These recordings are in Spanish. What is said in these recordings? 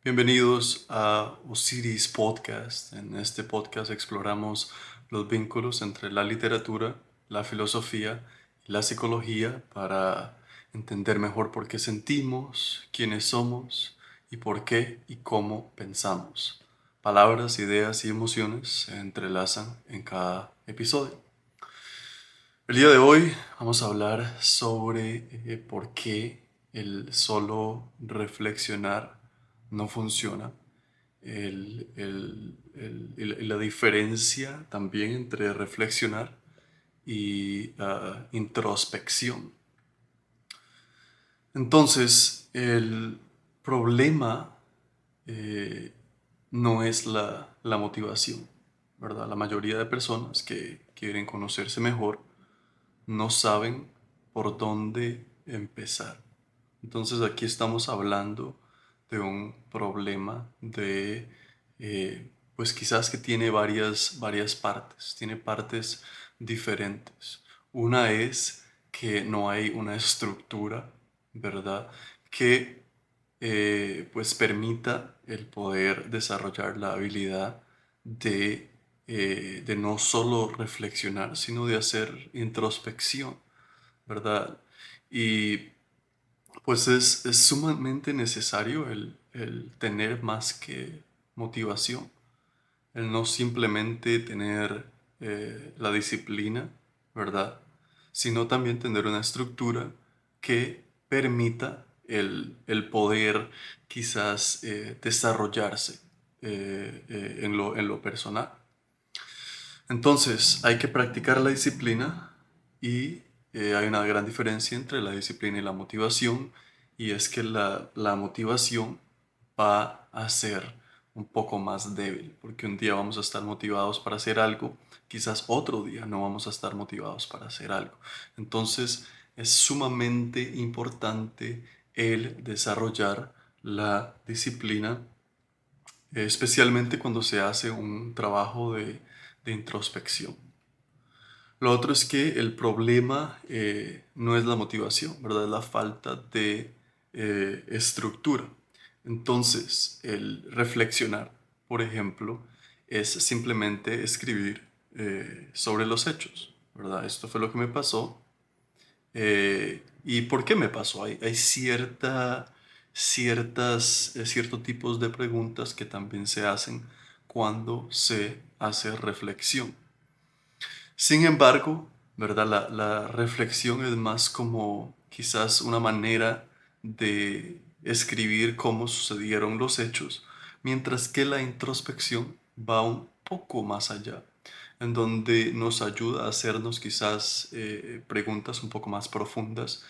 Bienvenidos a Osiris Podcast. En este podcast exploramos los vínculos entre la literatura, la filosofía y la psicología para entender mejor por qué sentimos, quiénes somos y por qué y cómo pensamos. Palabras, ideas y emociones se entrelazan en cada episodio. El día de hoy vamos a hablar sobre por qué el solo reflexionar no funciona, la diferencia también entre reflexionar y introspección. Entonces, el problema eh, no es la motivación, ¿verdad? La mayoría de personas que quieren conocerse mejor no saben por dónde empezar. Entonces aquí estamos hablando de un problema pues quizás que tiene varias partes, tiene partes diferentes. Una es que no hay una estructura, ¿verdad? Que pues permita el poder desarrollar la habilidad de no solo reflexionar, sino de hacer introspección, ¿verdad? Y pues es sumamente necesario el tener más que motivación, el no simplemente tener la disciplina, ¿verdad? Sino también tener una estructura que permita el poder quizás desarrollarse en lo personal. Entonces, hay que practicar la disciplina y hay una gran diferencia entre la disciplina y la motivación, y es que la motivación va a ser un poco más débil, porque un día vamos a estar motivados para hacer algo, quizás otro día no vamos a estar motivados para hacer algo. Entonces, es sumamente importante el desarrollar la disciplina, especialmente cuando se hace un trabajo de introspección. Lo otro es que el problema no es la motivación, ¿verdad? Es la falta de estructura. Entonces, el reflexionar, por ejemplo, es simplemente escribir sobre los hechos, ¿verdad? Esto fue lo que me pasó. ¿Y por qué me pasó? Hay ciertos tipos de preguntas que también se hacen cuando se hace reflexión. Sin embargo, ¿verdad? La reflexión es más como quizás una manera de escribir cómo sucedieron los hechos, mientras que la introspección va un poco más allá, en donde nos ayuda a hacernos quizás preguntas un poco más profundas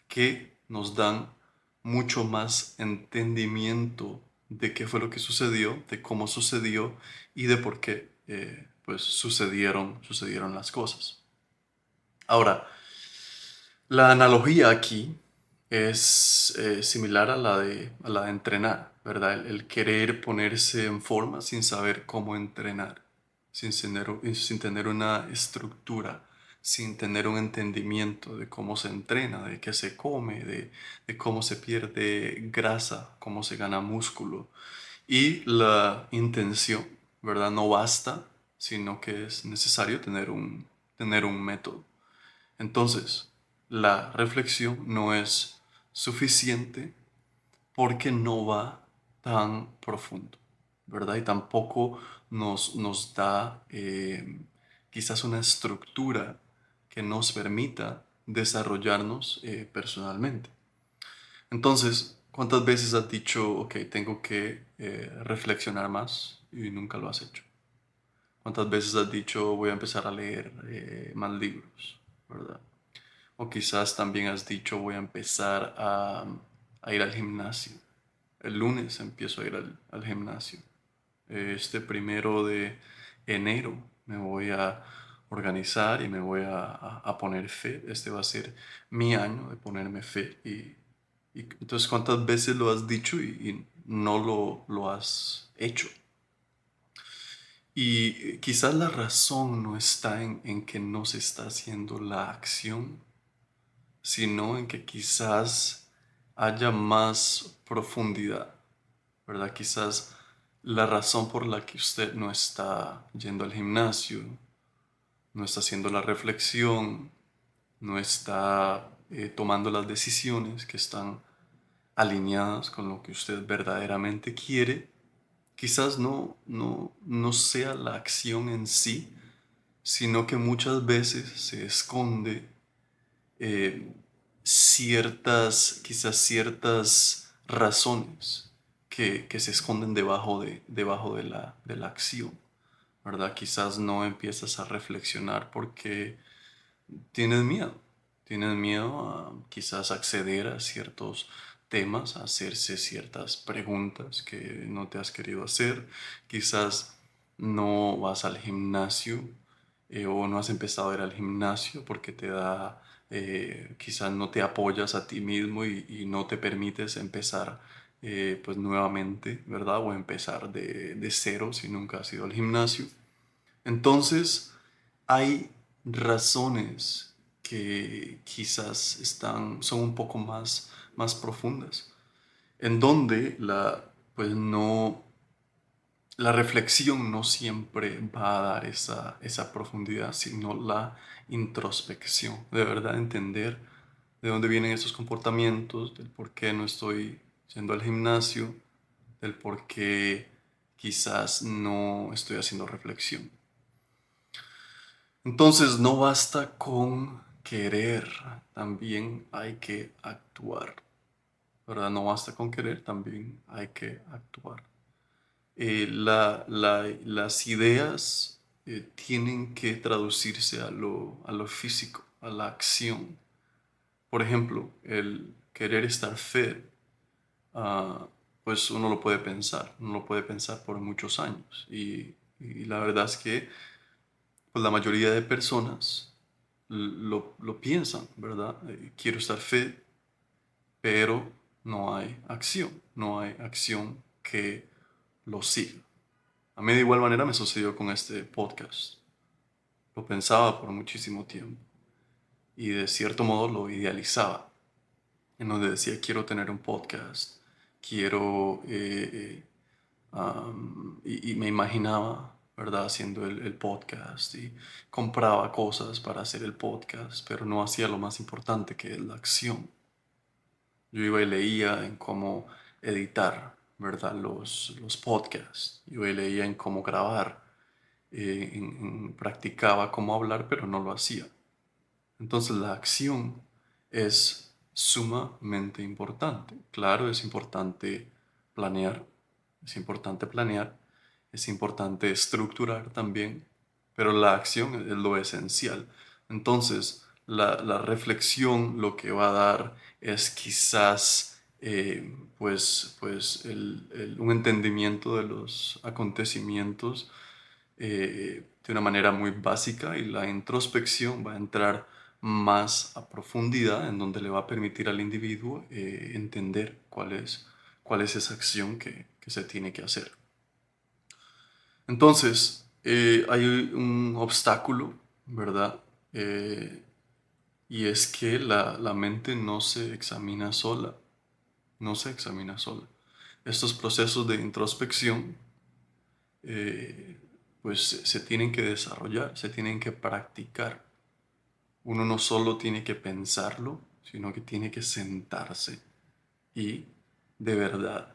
que nos dan mucho más entendimiento de qué fue lo que sucedió, de cómo sucedió y de por qué pues sucedieron las cosas. Ahora, la analogía aquí es similar a a la de entrenar, ¿verdad? El querer ponerse en forma sin saber cómo entrenar, sin tener una estructura, sin tener un entendimiento de cómo se entrena, de qué se come, de cómo se pierde grasa, cómo se gana músculo. Y la intención, ¿verdad? No basta, sino que es necesario tener un método. Entonces, la reflexión no es suficiente porque no va tan profundo, ¿verdad? Y tampoco nos da quizás una estructura que nos permita desarrollarnos personalmente. Entonces, ¿cuántas veces has dicho, ok, tengo que reflexionar más y nunca lo has hecho? ¿Cuántas veces has dicho, voy a empezar a leer más libros, ¿verdad? O quizás también has dicho, voy a empezar a ir al gimnasio. El lunes empiezo a ir al gimnasio. Este 1 de enero me voy a organizar y me voy a poner fe. Este va a ser mi año de ponerme fe. Y entonces, ¿cuántas veces lo has dicho y no lo has hecho? Y quizás la razón no está en que no se está haciendo la acción, sino en que quizás haya más profundidad, ¿verdad? Quizás la razón por la que usted no está yendo al gimnasio, no está haciendo la reflexión, no está tomando las decisiones que están alineadas con lo que usted verdaderamente quiere, quizás no sea la acción en sí, sino que muchas veces se esconde eh, quizás ciertas razones que se esconden debajo de la acción, ¿verdad? Quizás no empiezas a reflexionar porque tienes miedo. Tienes miedo a quizás acceder a ciertos temas, a hacerse ciertas preguntas que no te has querido hacer. Quizás no vas al gimnasio o no has empezado a ir al gimnasio porque te da, quizás no te apoyas a ti mismo y no te permites empezar pues nuevamente, ¿verdad? O empezar de cero si nunca has ido al gimnasio. Entonces, hay razones que quizás son un poco más profundas, en donde pues no, la reflexión no siempre va a dar esa profundidad, sino la introspección, de verdad entender de dónde vienen esos comportamientos, del por qué no estoy yendo al gimnasio, del por qué quizás no estoy haciendo reflexión. Entonces no basta con querer, también hay que actuar, ¿verdad? No basta con querer, también hay que actuar. Las ideas tienen que traducirse a lo físico, a la acción. Por ejemplo, el querer estar fit, ah, pues uno lo puede pensar por muchos años. Y la verdad es que pues la mayoría de personas lo piensan, ¿verdad? Quiero estar fit, pero no hay acción que lo siga. A mí de igual manera me sucedió con este podcast. Lo pensaba por muchísimo tiempo y de cierto modo lo idealizaba, en donde decía quiero tener un podcast, quiero y me imaginaba, ¿verdad?, haciendo el podcast y compraba cosas para hacer el podcast, pero no hacía lo más importante que es la acción. Yo iba y leía en cómo editar, ¿verdad?, los podcasts. Yo iba y leía en cómo grabar, practicaba cómo hablar, pero no lo hacía. Entonces la acción es sumamente importante. Claro, es importante planear, es importante estructurar también, pero la acción es lo esencial. Entonces, la reflexión lo que va a dar es quizás un entendimiento de los acontecimientos de una manera muy básica, y la introspección va a entrar más a profundidad, en donde le va a permitir al individuo entender cuál es esa acción que se tiene que hacer. Entonces, hay un obstáculo, ¿verdad? Y es que la mente no se examina sola, no se examina sola. Estos procesos de introspección pues se tienen que desarrollar, se tienen que practicar. Uno no solo tiene que pensarlo, sino que tiene que sentarse y de verdad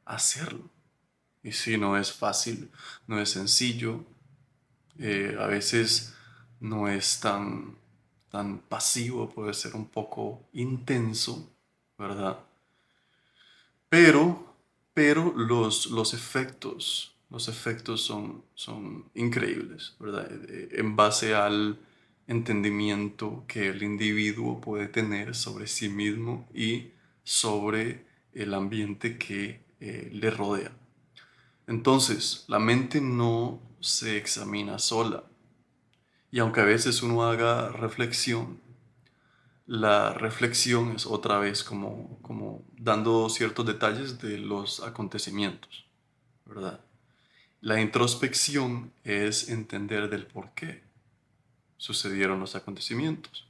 hacerlo. Y si no es fácil, no es sencillo, a veces no es tan pasivo, puede ser un poco intenso, ¿verdad? Pero, pero los efectos son increíbles, ¿verdad? En base al entendimiento que el individuo puede tener sobre sí mismo y sobre el ambiente que le rodea. Entonces, la mente no se examina sola. Y aunque a veces uno haga reflexión, la reflexión es otra vez como dando ciertos detalles de los acontecimientos, ¿verdad? La introspección es entender del por qué sucedieron los acontecimientos,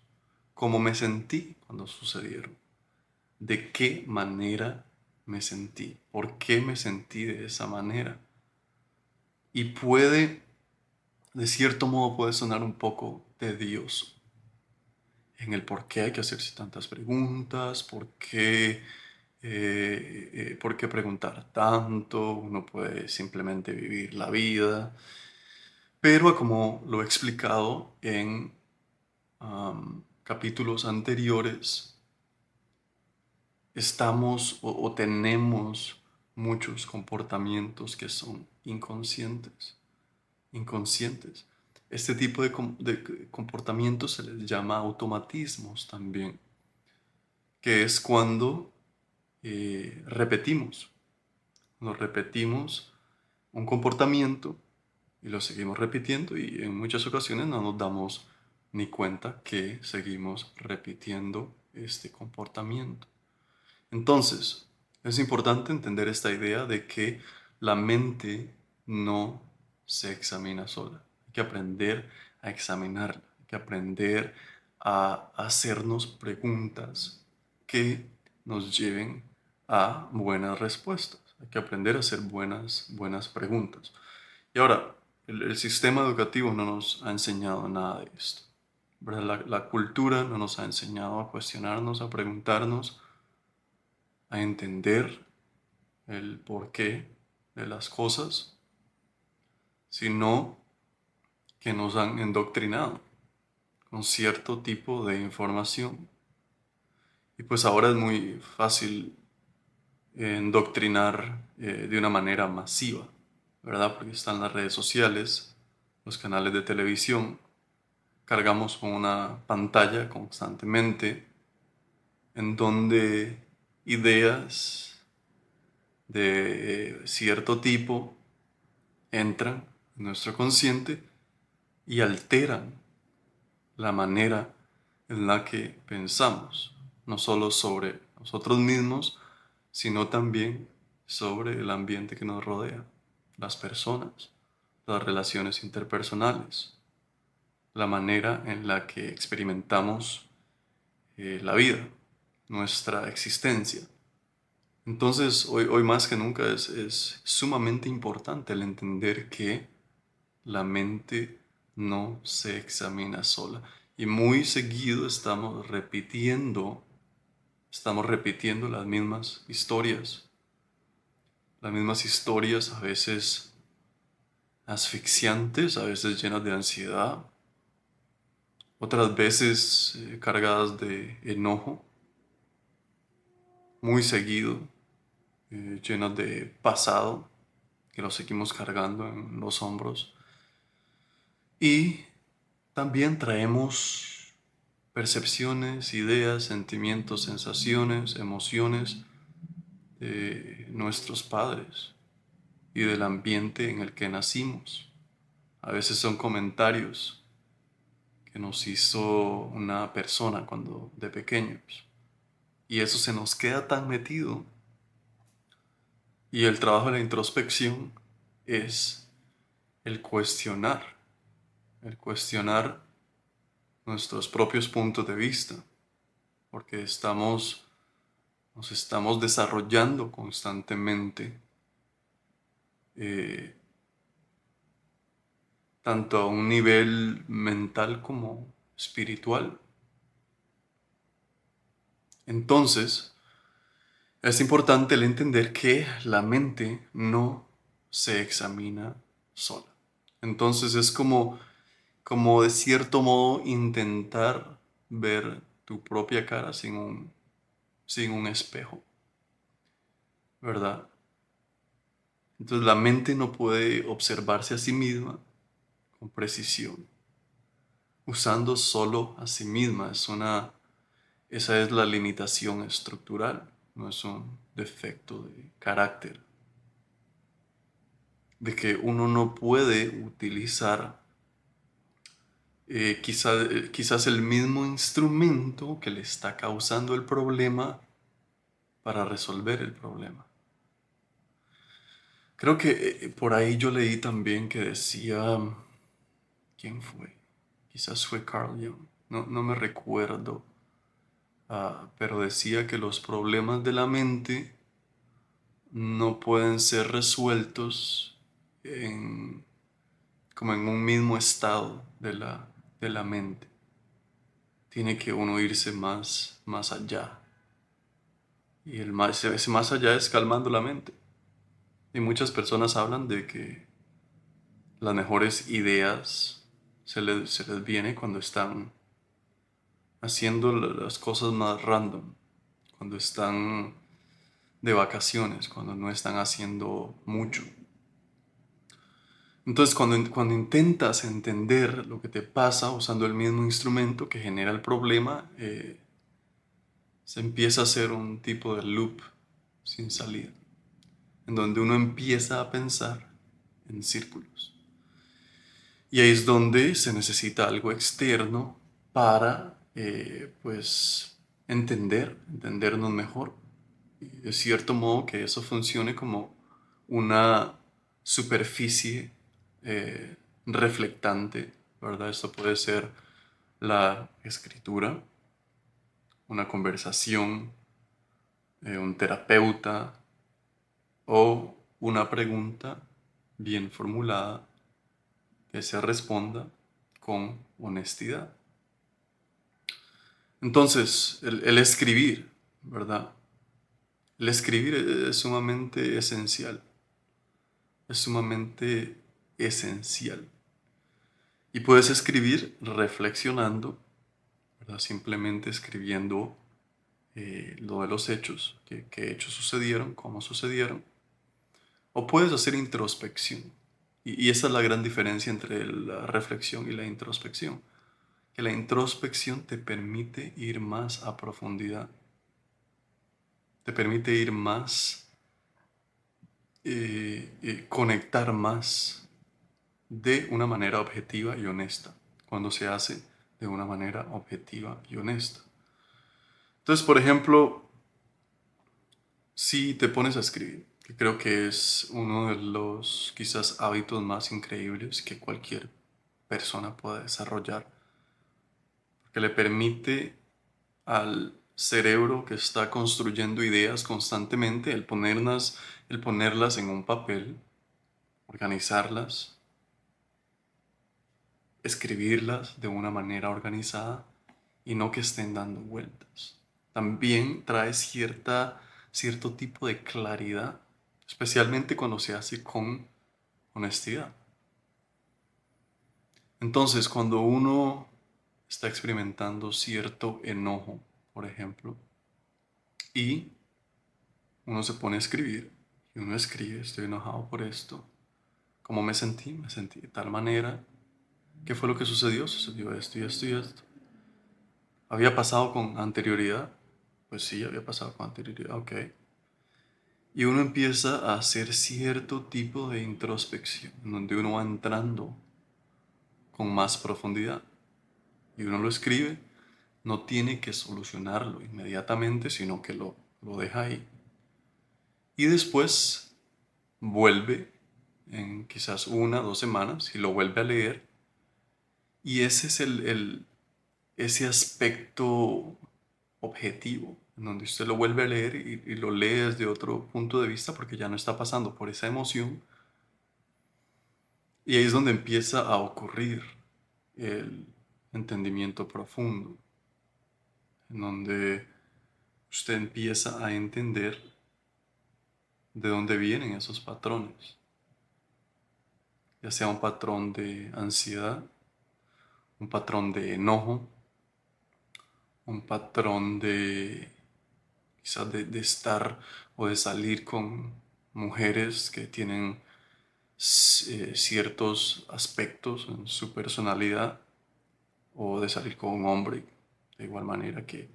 cómo me sentí cuando sucedieron, de qué manera me sentí, por qué me sentí de esa manera. Y de cierto modo, puede sonar un poco tedioso en el por qué hay que hacerse tantas preguntas, por qué preguntar tanto, uno puede simplemente vivir la vida. Pero como lo he explicado en capítulos anteriores, estamos o tenemos muchos comportamientos que son inconscientes. Este tipo de comportamientos se les llama automatismos también, que es cuando repetimos. Nos repetimos un comportamiento y lo seguimos repitiendo y en muchas ocasiones no nos damos ni cuenta que seguimos repitiendo este comportamiento. Entonces, es importante entender esta idea de que la mente no se examina sola. Hay que aprender a examinarla, hay que aprender a hacernos preguntas que nos lleven a buenas respuestas. Hay que aprender a hacer buenas preguntas. Y ahora, el sistema educativo no nos ha enseñado nada de esto. ¿Verdad? La cultura no nos ha enseñado a cuestionarnos, a preguntarnos, a entender el porqué de las cosas, sino que nos han endoctrinado con cierto tipo de información. Y pues ahora es muy fácil endoctrinar de una manera masiva, ¿verdad? Porque están las redes sociales, los canales de televisión, cargamos con una pantalla constantemente en donde ideas de cierto tipo entran en nuestro consciente y alteran la manera en la que pensamos, no solo sobre nosotros mismos, sino también sobre el ambiente que nos rodea, las personas, las relaciones interpersonales, la manera en la que experimentamos la vida, nuestra existencia. Entonces, hoy más que nunca es sumamente importante el entender que la mente no se examina sola. Y muy seguido estamos repitiendo las mismas historias a veces asfixiantes, a veces llenas de ansiedad, otras veces cargadas de enojo, muy seguido, llenas de pasado, que lo seguimos cargando en los hombros. Y también traemos percepciones, ideas, sentimientos, sensaciones, emociones de nuestros padres y del ambiente en el que nacimos. A veces son comentarios que nos hizo una persona cuando de pequeños. Y eso se nos queda tan metido. Y el trabajo de la introspección es el cuestionar nuestros propios puntos de vista, porque nos estamos desarrollando constantemente, eh, tanto a un nivel mental como espiritual. Entonces, es importante el entender que la mente no se examina sola. Entonces es como de cierto modo intentar ver tu propia cara sin un espejo, ¿verdad? Entonces la mente no puede observarse a sí misma con precisión, usando solo a sí misma. Esa es la limitación estructural, no es un defecto de carácter, de que uno no puede utilizar quizás el mismo instrumento que le está causando el problema para resolver el problema. Creo que por ahí yo leí también que decía, ¿quién fue? Quizás fue Carl Jung, no me recuerdo, pero decía que los problemas de la mente no pueden ser resueltos como en un mismo estado de la mente. Tiene que uno irse más allá. Y ese más allá es calmando la mente. Y muchas personas hablan de que las mejores ideas se les viene cuando están haciendo las cosas más random, cuando están de vacaciones, cuando no están haciendo mucho. Entonces, cuando intentas entender lo que te pasa usando el mismo instrumento que genera el problema, se empieza a hacer un tipo de loop sin salida, en donde uno empieza a pensar en círculos. Y ahí es donde se necesita algo externo para, pues, entendernos mejor. Y de cierto modo que eso funcione como una superficie reflectante, ¿verdad? Esto puede ser la escritura, una conversación, un terapeuta o una pregunta bien formulada que se responda con honestidad. Entonces, el escribir, ¿verdad? El escribir es sumamente esencial. Es sumamente esencial. Y puedes escribir reflexionando, ¿verdad? Simplemente escribiendo lo de los hechos, qué hechos sucedieron, cómo sucedieron. O puedes hacer introspección. Y esa es la gran diferencia entre la reflexión y la introspección. Que la introspección te permite ir más a profundidad. Te permite ir más, conectar más de una manera objetiva y honesta. Cuando se hace de una manera objetiva y honesta. Entonces, por ejemplo, si te pones a escribir, que creo que es uno de los quizás hábitos más increíbles que cualquier persona pueda desarrollar, que le permite al cerebro que está construyendo ideas constantemente el ponerlas en un papel, organizarlas, escribirlas de una manera organizada y no que estén dando vueltas. También trae cierto tipo de claridad, especialmente cuando se hace con honestidad. Entonces, cuando uno está experimentando cierto enojo, por ejemplo, y uno se pone a escribir, y uno escribe, estoy enojado por esto, ¿cómo me sentí? Me sentí de tal manera. ¿Qué fue lo que sucedió? Sucedió esto y esto y esto. ¿Había pasado con anterioridad? Pues sí, había pasado con anterioridad, ok. Y uno empieza a hacer cierto tipo de introspección, en donde uno va entrando con más profundidad. Y uno lo escribe, no tiene que solucionarlo inmediatamente, sino que lo deja ahí. Y después vuelve en quizás 1 o 2 semanas y lo vuelve a leer. Y ese es ese aspecto objetivo, en donde usted lo vuelve a leer y lo lee desde otro punto de vista porque ya no está pasando por esa emoción. Y ahí es donde empieza a ocurrir el entendimiento profundo, en donde usted empieza a entender de dónde vienen esos patrones, ya sea un patrón de ansiedad, un patrón de enojo, un patrón de quizás de estar o de salir con mujeres que tienen ciertos aspectos en su personalidad, o de salir con un hombre de igual manera que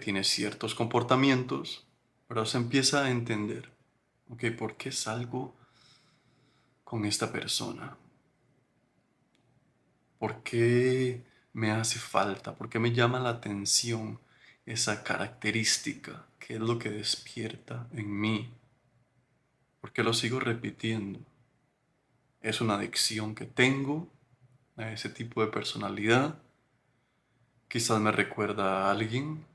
tiene ciertos comportamientos, pero se empieza a entender, ok, ¿por qué salgo con esta persona? ¿Por qué me hace falta? ¿Por qué me llama la atención esa característica? ¿Qué es lo que despierta en mí? ¿Por qué lo sigo repitiendo? ¿Es una adicción que tengo a ese tipo de personalidad? Quizás me recuerda a alguien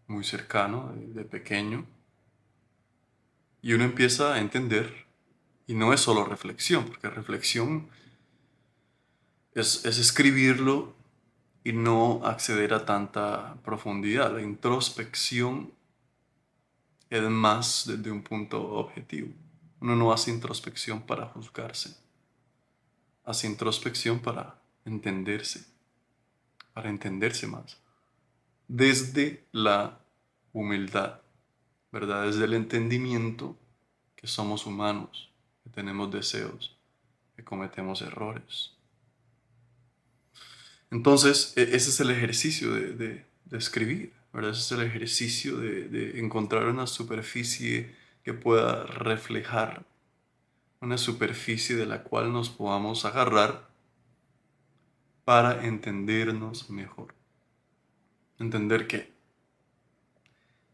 muy cercano de pequeño. Y uno empieza a entender, y no es solo reflexión, porque reflexión es escribirlo y no acceder a tanta profundidad. La introspección es más desde un punto objetivo. Uno no hace introspección para juzgarse, hace introspección para entenderse más, desde la humildad, ¿verdad? Desde el entendimiento que somos humanos, que tenemos deseos, que cometemos errores. Entonces, ese es el ejercicio de escribir, ¿verdad? Ese es el ejercicio de encontrar una superficie que pueda reflejar, una superficie de la cual nos podamos agarrar para entendernos mejor. ¿Entender qué?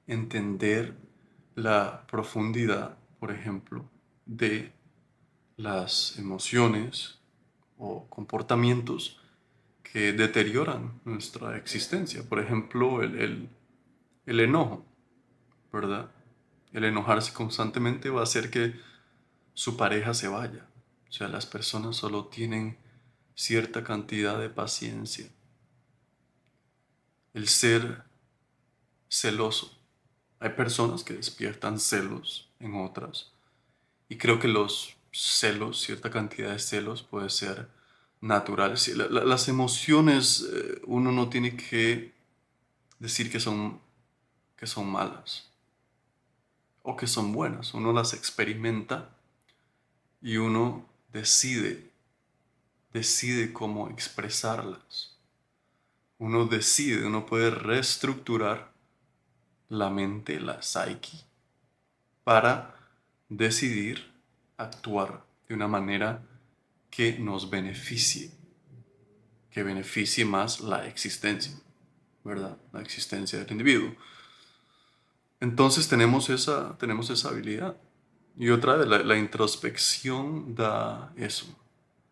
Entender la profundidad, por ejemplo, de las emociones o comportamientos que deterioran nuestra existencia. Por ejemplo, el enojo, ¿verdad? El enojarse constantemente va a hacer que su pareja se vaya. O sea, las personas solo tienen cierta cantidad de paciencia. El ser celoso. Hay personas que despiertan celos en otras. Y creo que los celos, cierta cantidad de celos puede ser natural. Sí, las emociones, uno no tiene que decir que son malas o que son buenas. Uno las experimenta y uno decide cómo expresarlas. Uno puede reestructurar la mente, la psyche, para decidir actuar de una manera que nos beneficie, que beneficie más la existencia, ¿verdad? La existencia del individuo. Entonces tenemos esa habilidad. Y otra vez, la introspección da eso.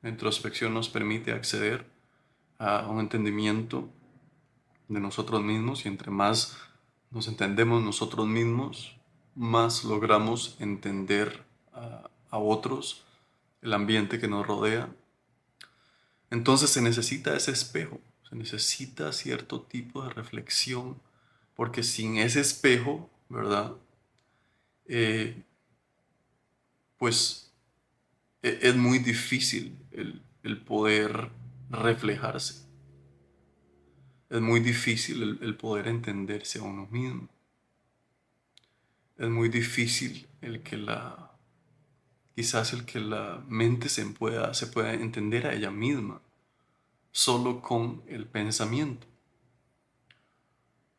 La introspección nos permite acceder a un entendimiento de nosotros mismos y entre más nos entendemos nosotros mismos, más logramos entender a otros, el ambiente que nos rodea. Entonces se necesita ese espejo, se necesita cierto tipo de reflexión, porque sin ese espejo, ¿verdad? Eh, pues es muy difícil el poder reflejarse. Es muy difícil el poder entenderse a uno mismo. Es muy difícil quizás el que la mente se pueda entender a ella misma solo con el pensamiento.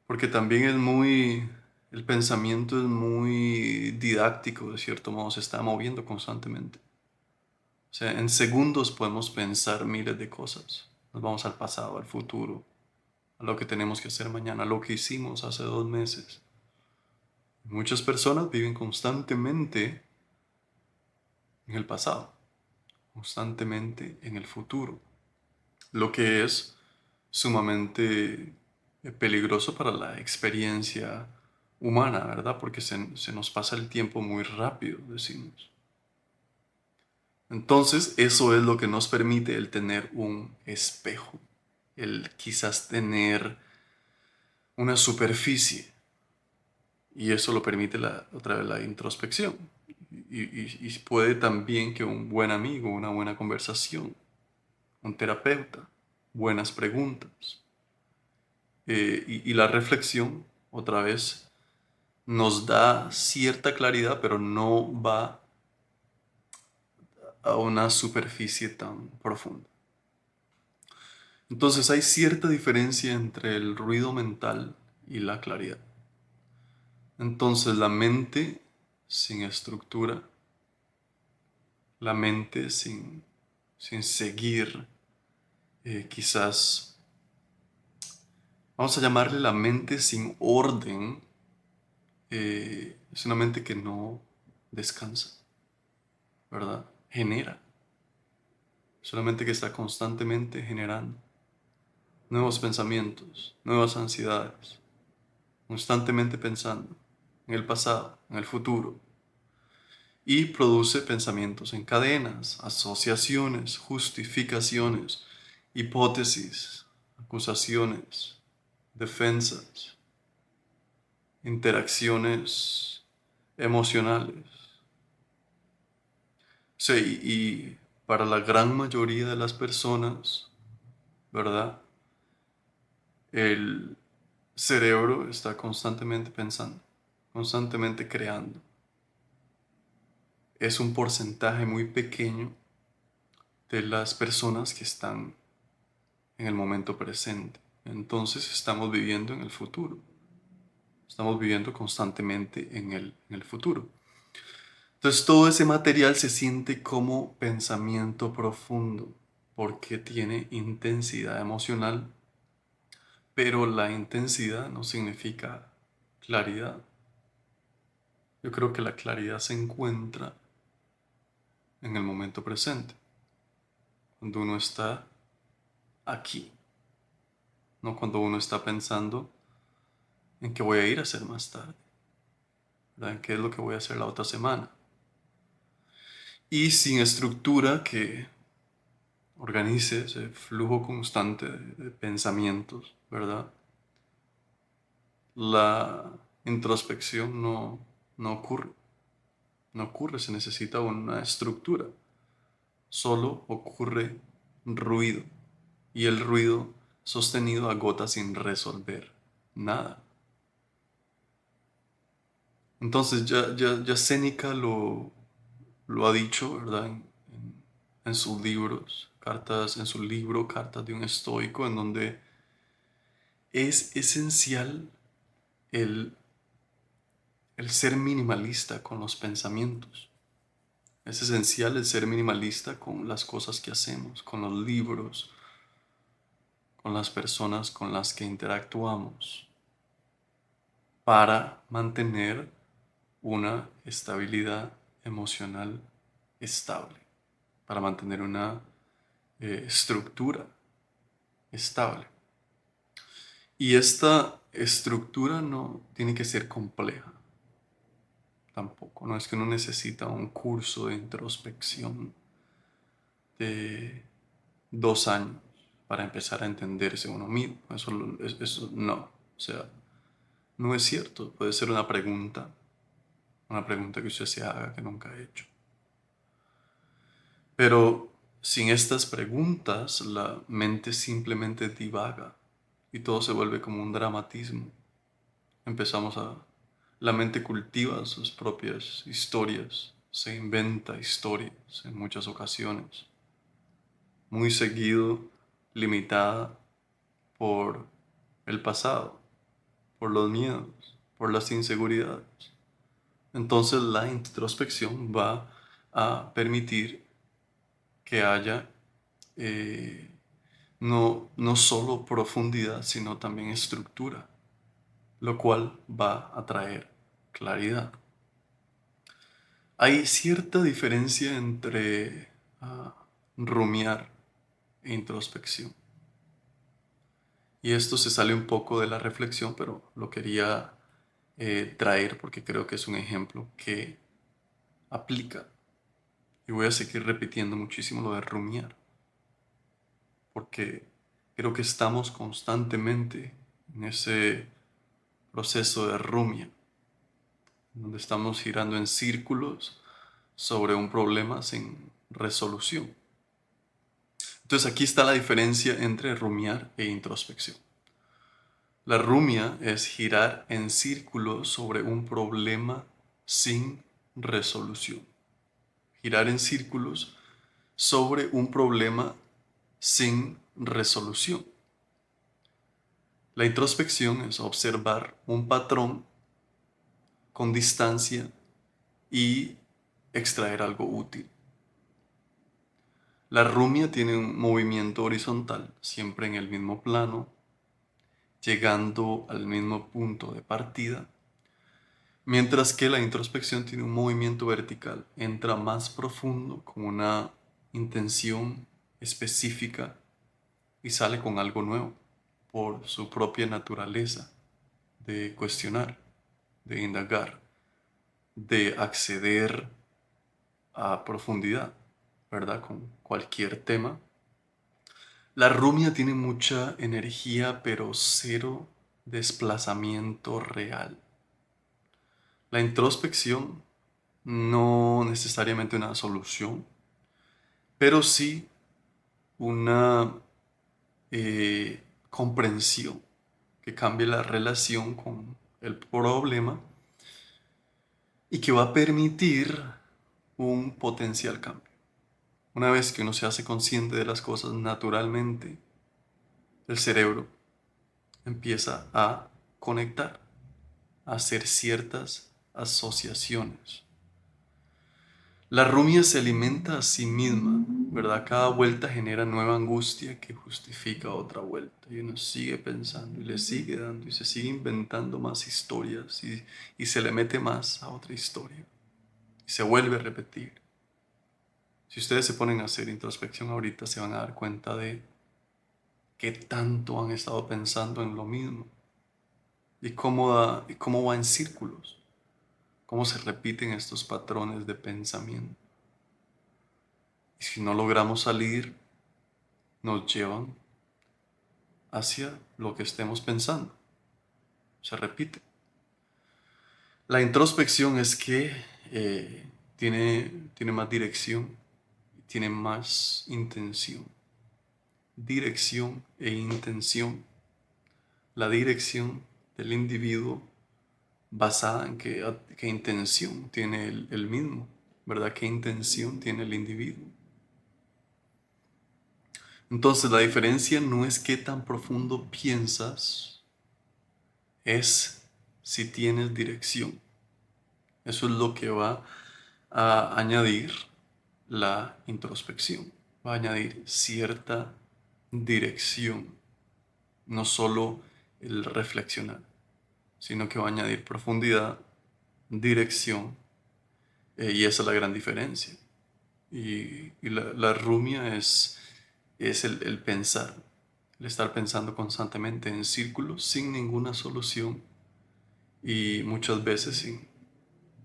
Porque también el pensamiento es muy didáctico, de cierto modo, se está moviendo constantemente. O sea, en segundos podemos pensar miles de cosas. Nos vamos al pasado, al futuro, a lo que tenemos que hacer mañana, a lo que hicimos hace 2 meses. Muchas personas viven constantemente en el pasado, constantemente en el futuro, lo que es sumamente peligroso para la experiencia humana, ¿verdad? Porque se nos pasa el tiempo muy rápido, decimos. Entonces, eso es lo que nos permite el tener un espejo, el quizás tener una superficie, y eso lo permite otra vez la introspección. Y puede también que un buen amigo, una buena conversación, un terapeuta, buenas preguntas y la reflexión, otra vez, nos da cierta claridad, pero no va a una superficie tan profunda. Entonces hay cierta diferencia entre el ruido mental y la claridad. Entonces la mente sin estructura, la mente sin seguir, quizás, vamos a llamarle la mente sin orden, es una mente que no descansa, ¿verdad? Genera, solamente que está constantemente generando nuevos pensamientos, nuevas ansiedades, constantemente pensando en el pasado, en el futuro. y produce pensamientos en cadenas, asociaciones, justificaciones, hipótesis, acusaciones, defensas, interacciones emocionales. Sí, y para la gran mayoría de las personas, ¿verdad? El cerebro está constantemente pensando, constantemente creando. Es un porcentaje muy pequeño de las personas que están en el momento presente. Entonces estamos viviendo en el futuro. Estamos viviendo constantemente en el futuro. Entonces todo ese material se siente como pensamiento profundo porque tiene intensidad emocional, pero la intensidad no significa claridad. Yo creo que la claridad se encuentra en el momento presente, cuando uno está aquí, no cuando uno está pensando en qué voy a ir a hacer más tarde, ¿verdad? En qué es lo que voy a hacer la otra semana. Y sin estructura que organice ese flujo constante de pensamientos, ¿verdad? La introspección no ocurre, no ocurre, se necesita una estructura. Solo ocurre ruido y el ruido sostenido agota sin resolver nada. Entonces ya Séneca lo ha dicho, ¿verdad? En sus libros, en su libro Cartas de un estoico, en donde es esencial el, el ser minimalista con los pensamientos. Es esencial el ser minimalista con las cosas que hacemos, con los libros, con las personas con las que interactuamos, para mantener una estabilidad emocional estable, para mantener una estructura estable. Y esta estructura no tiene que ser compleja, tampoco. No es que uno necesita un curso de introspección de 2 años para empezar a entenderse uno mismo. Eso no. O sea, no es cierto. Puede ser una pregunta que usted se haga que nunca ha hecho. Pero sin estas preguntas, la mente simplemente divaga y todo se vuelve como un dramatismo. Empezamos a... La mente cultiva sus propias historias, se inventa historias en muchas ocasiones, muy seguido limitada por el pasado, por los miedos, por las inseguridades. Entonces la introspección va a permitir que haya eh, no solo profundidad, sino también estructura, lo cual va a traer claridad. Hay cierta diferencia entre rumiar e introspección. Y esto se sale un poco de la reflexión, pero lo quería traer porque creo que es un ejemplo que aplica. Y voy a seguir repitiendo muchísimo lo de rumiar, porque creo que estamos constantemente en ese proceso de rumia, donde estamos girando en círculos sobre un problema sin resolución. Entonces aquí está la diferencia entre rumiar e introspección. La rumia es girar en círculos sobre un problema sin resolución. Girar en círculos sobre un problema sin resolución. La introspección es observar un patrón con distancia y extraer algo útil. La rumia tiene un movimiento horizontal, siempre en el mismo plano, llegando al mismo punto de partida, mientras que la introspección tiene un movimiento vertical, entra más profundo con una intención específica y sale con algo nuevo por su propia naturaleza de cuestionar, de indagar, de acceder a profundidad, ¿verdad? Con cualquier tema. La rumia tiene mucha energía, pero cero desplazamiento real. La introspección no necesariamente una solución, pero sí una comprensión que cambie la relación con el problema y que va a permitir un potencial cambio. Una vez que uno se hace consciente de las cosas, naturalmente el cerebro empieza a conectar, a hacer ciertas asociaciones. La rumia se alimenta a sí misma, ¿verdad? Cada vuelta genera nueva angustia que justifica otra vuelta. Y uno sigue pensando y le sigue dando y se sigue inventando más historias y se le mete más a otra historia. Y se vuelve a repetir. Si ustedes se ponen a hacer introspección ahorita, se van a dar cuenta de qué tanto han estado pensando en lo mismo y cómo va en círculos, cómo se repiten estos patrones de pensamiento. Y si no logramos salir, nos llevan hacia lo que estemos pensando. Se repite. La introspección es que tiene más dirección, tiene más intención. Dirección e intención. La dirección del individuo basada en qué intención tiene el mismo, ¿verdad? ¿Qué intención tiene el individuo? Entonces la diferencia no es qué tan profundo piensas, es si tienes dirección. Eso es lo que va a añadir la introspección. Va a añadir cierta dirección, no solo el reflexionar, sino que va a añadir profundidad, dirección, y esa es la gran diferencia. Y la rumia es el pensar, el estar pensando constantemente en círculos sin ninguna solución y muchas veces sin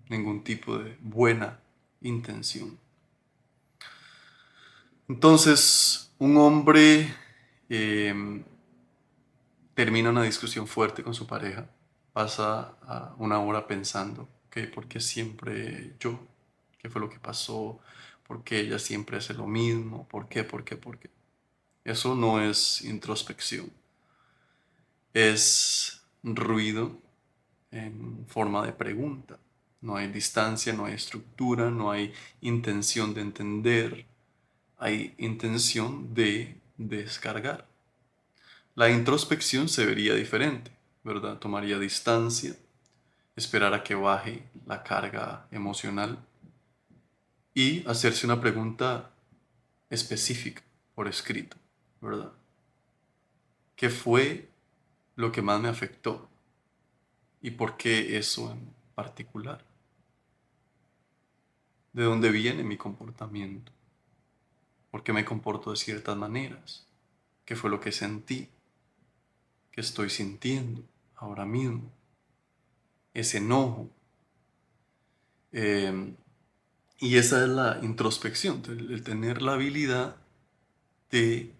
ningún tipo de buena intención. Entonces, un hombre termina una discusión fuerte con su pareja, pasa una hora pensando, que ¿por qué siempre yo? ¿Qué fue lo que pasó? ¿Por qué ella siempre hace lo mismo? ¿Por qué? ¿Por qué? ¿Por qué? Eso no es introspección, es ruido en forma de pregunta. No hay distancia, no hay estructura, no hay intención de entender, hay intención de descargar. La introspección se vería diferente, ¿verdad? Tomaría distancia, esperar a que baje la carga emocional y hacerse una pregunta específica por escrito, ¿verdad? ¿Qué fue lo que más me afectó? ¿Y por qué eso en particular? ¿De dónde viene mi comportamiento? ¿Por qué me comporto de ciertas maneras? ¿Qué fue lo que sentí? ¿Qué estoy sintiendo ahora mismo? Ese enojo. Eh, y esa es la introspección, el tener la habilidad de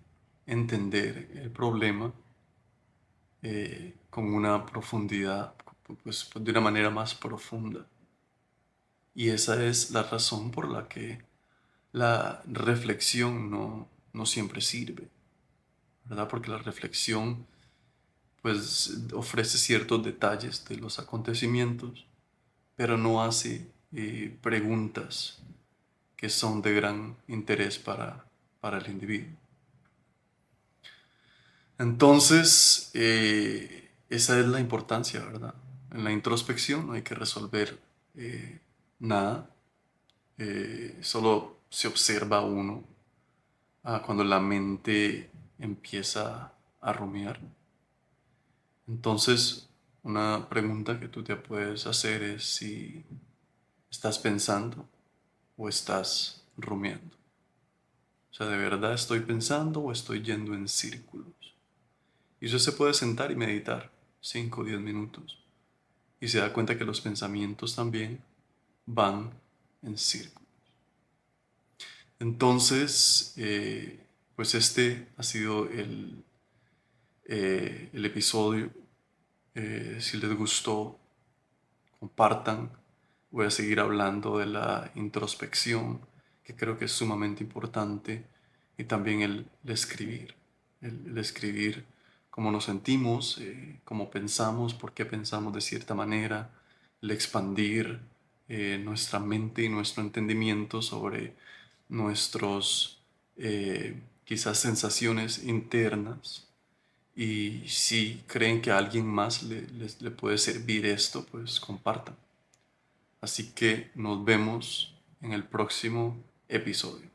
entender el problema con una profundidad, pues de una manera más profunda. Y esa es la razón por la que la reflexión no siempre sirve, ¿verdad? Porque la reflexión pues ofrece ciertos detalles de los acontecimientos, pero no hace preguntas que son de gran interés para el individuo. Entonces, esa es la importancia, ¿verdad? En la introspección no hay que resolver nada, solo se observa uno cuando la mente empieza a rumiar. Entonces, una pregunta que tú te puedes hacer es si estás pensando o estás rumiando. O sea, ¿de verdad estoy pensando o estoy yendo en círculos? Y usted se puede sentar y meditar 5 o 10 minutos y se da cuenta que los pensamientos también van en círculos. Entonces, pues este ha sido el episodio. Si les gustó, compartan. Voy a seguir hablando de la introspección, que creo que es sumamente importante, y también el escribir, el escribir cómo nos sentimos, cómo pensamos, por qué pensamos de cierta manera, el expandir nuestra mente y nuestro entendimiento sobre nuestros quizás sensaciones internas. Y si creen que a alguien más le puede servir esto, pues compartan. Así que nos vemos en el próximo episodio.